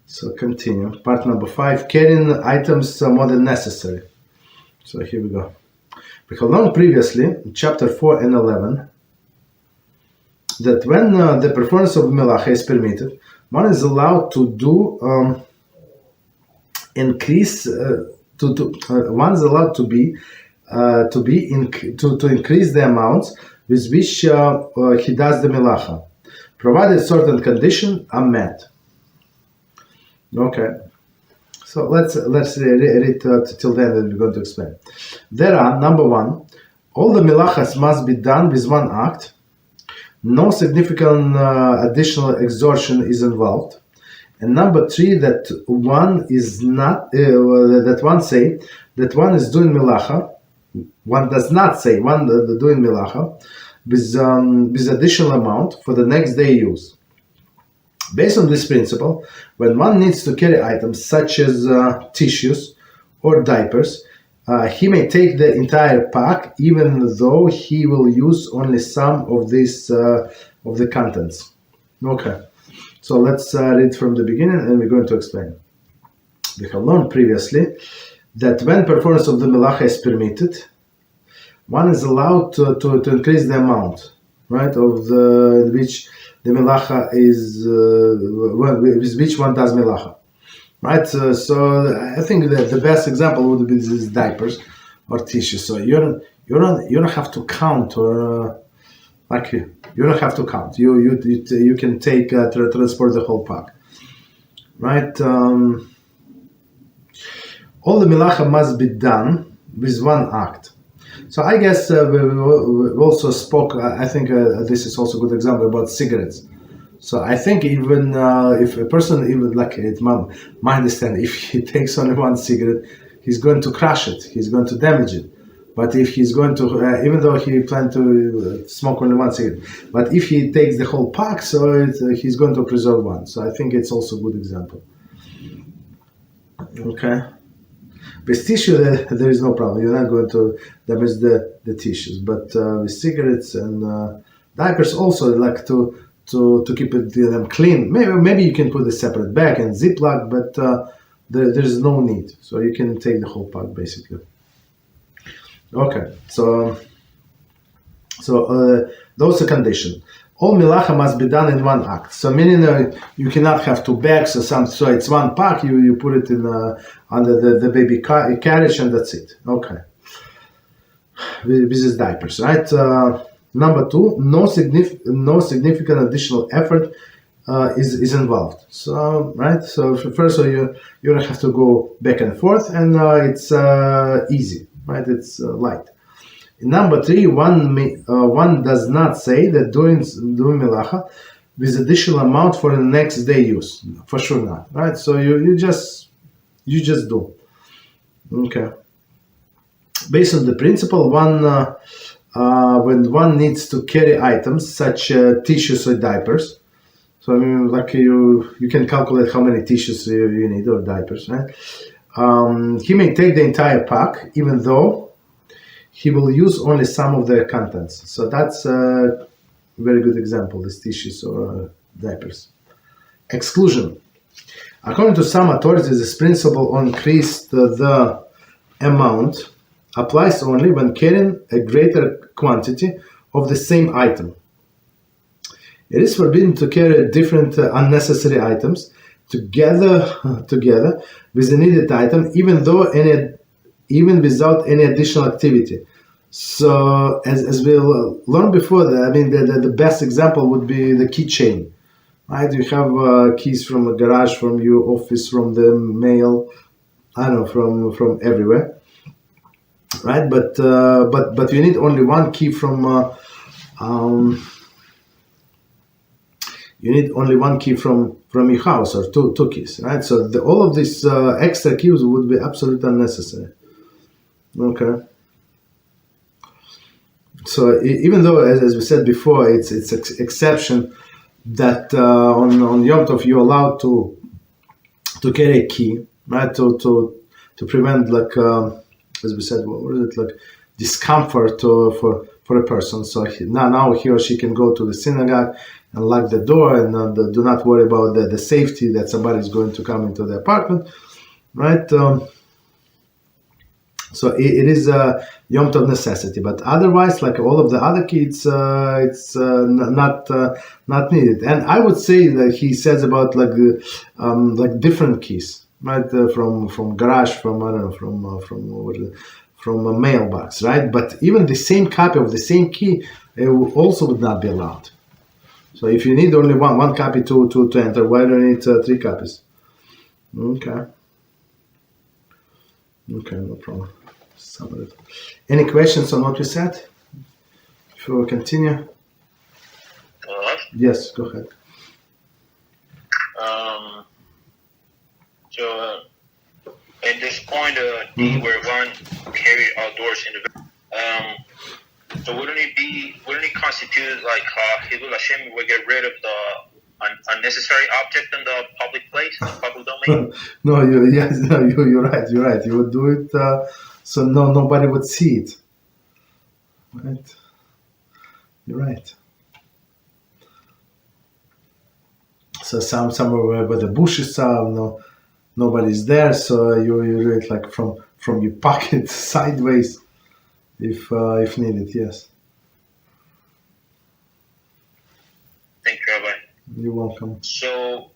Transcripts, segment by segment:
So continue. Part number 5, carrying items more than necessary. So here we go. We have learned previously, in chapter 4 and 11, that when the performance of melacha is permitted, one is allowed to do increase. One is allowed to increase the amounts with which he does the melacha, provided certain conditions are met. Okay, so let's read till then, and we're going to explain. There are, number 1, all the melachas must be done with one act. No significant additional exertion is involved. And number 3, that one is not that one say that one is doing melacha. One does not say one doing melacha with additional amount for the next day use. Based on this principle, when one needs to carry items such as tissues or diapers, he may take the entire pack, even though he will use only some of this of the contents. Okay, so let's read from the beginning, and we're going to explain. We have learned previously that when performance of the melacha is permitted, one is allowed to increase the amount, right, of the which the melacha is with which one does melacha, right? So I think that the best example would be these diapers or tissues. So you don't have to count, or you don't have to count. You can take transport the whole pack, right? All the melacha must be done with one act. So I guess we also spoke, I think this is also a good example about cigarettes. So I think even if a person, even like it's my understanding, if he takes only one cigarette, he's going to crush it, he's going to damage it. But if he's going to, even though he planned to smoke only one cigarette, but if he takes the whole pack, so he's going to preserve one. So I think it's also a good example. Okay. With tissue, there is no problem. You're not going to damage the tissues. But with cigarettes and diapers, also like to keep them clean. Maybe you can put a separate bag and Ziploc, but there is no need. So you can take the whole pack basically. Okay, so those are conditions. All melacha must be done in one act. So meaning you cannot have 2 bags or something. So it's one pack. You put it in under the baby carriage, and that's it. Okay. This is diapers, right? Number 2, no significant additional effort is involved. So right. So first, you don't have to go back and forth, and it's easy, right? It's light. Number 3, one does not say that doing melacha with additional amount for the next day use. For sure not, right? So you just do. Okay. Based on the principle, when one needs to carry items such tissues or diapers. So I mean, like you can calculate how many tissues you need or diapers, right? He may take the entire pack, even though he will use only some of the contents. So that's a very good example, these tissues or diapers. Exclusion. According to some authorities, this principle on increased the amount applies only when carrying a greater quantity of the same item. It is forbidden to carry different unnecessary items together with the needed item, even without any additional activity. So, as we learned before, the best example would be the keychain, right? You have keys from a garage, from your office, from the mail, I don't know, from everywhere, right? But you need only one key from. You need only one key from your house, or two keys, right? So all of these extra keys would be absolutely unnecessary. Okay. So even though, as we said before, it's exception that on Yom Tov you're allowed to carry a key, right? To prevent, like as we said, what is it, like discomfort for for a person. So now he or she can go to the synagogue and lock the door and do not worry about the safety that somebody is going to come into the apartment, right? So it is a Yom Tov necessity, but otherwise, like all of the other kids, it's not needed. And I would say that he says about like different keys, right? From garage, from I don't know, from a mailbox, right? But even the same copy of the same key also would not be allowed. So if you need only one copy to enter, why do you need 3 copies? Okay, no problem. Any questions on what we said? Before we continue? Yes, go ahead. So at this point, where one carried outdoors in the so wouldn't it constitute like Hilul Hashem would get rid of the unnecessary object in the public place, in the public domain? No, you're right. You're right. You would do it so nobody would see it. Right? You're right. So somewhere where the bushes are, nobody's there. So you do it like from your pocket sideways, if needed. Yes. Thank you, Rabbi. You're welcome. So,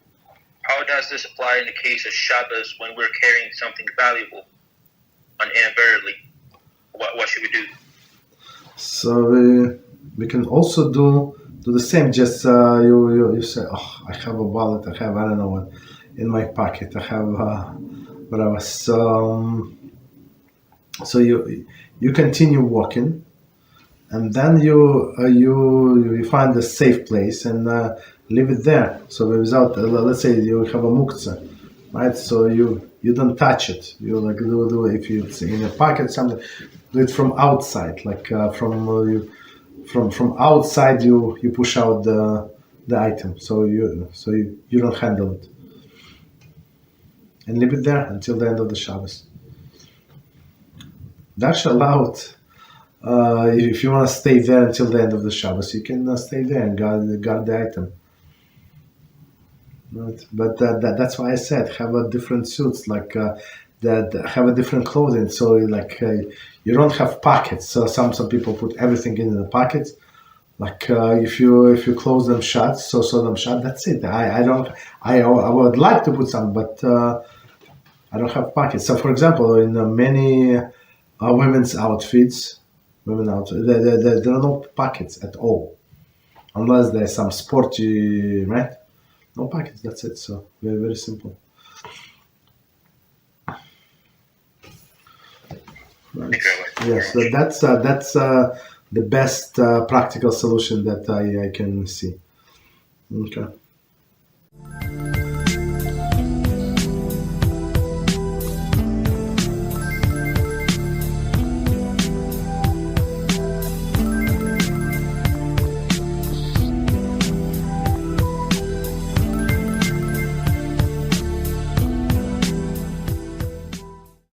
how does this apply in the case of Shabbos when we're carrying something valuable inadvertently? What should we do? So we can also do the same. Just you say, oh, I have a wallet. I have I don't know what in my pocket. I have whatever. So you continue walking, and then you find a safe place and leave it there. So without let's say you have a muktzah, right? So you don't touch it. You like do if it's in a pocket something, do it from outside, like from outside you push out the item. So you don't handle it, and leave it there until the end of the Shabbos. That's allowed. If you want to stay there until the end of the Shabbos, you can stay there and guard the item. Right? But that's why I said have a different suits, like that have a different clothing. So like you don't have pockets. So some people put everything in the pockets. Like if you close them shut, so them shut. That's it. I would like to put some, but I don't have pockets. So for example, in many women's outfits, there are no pockets at all, unless there's some sporty, right? No pockets. That's it. So very, very simple. Right. Yes, so that's the best practical solution that I can see. Okay.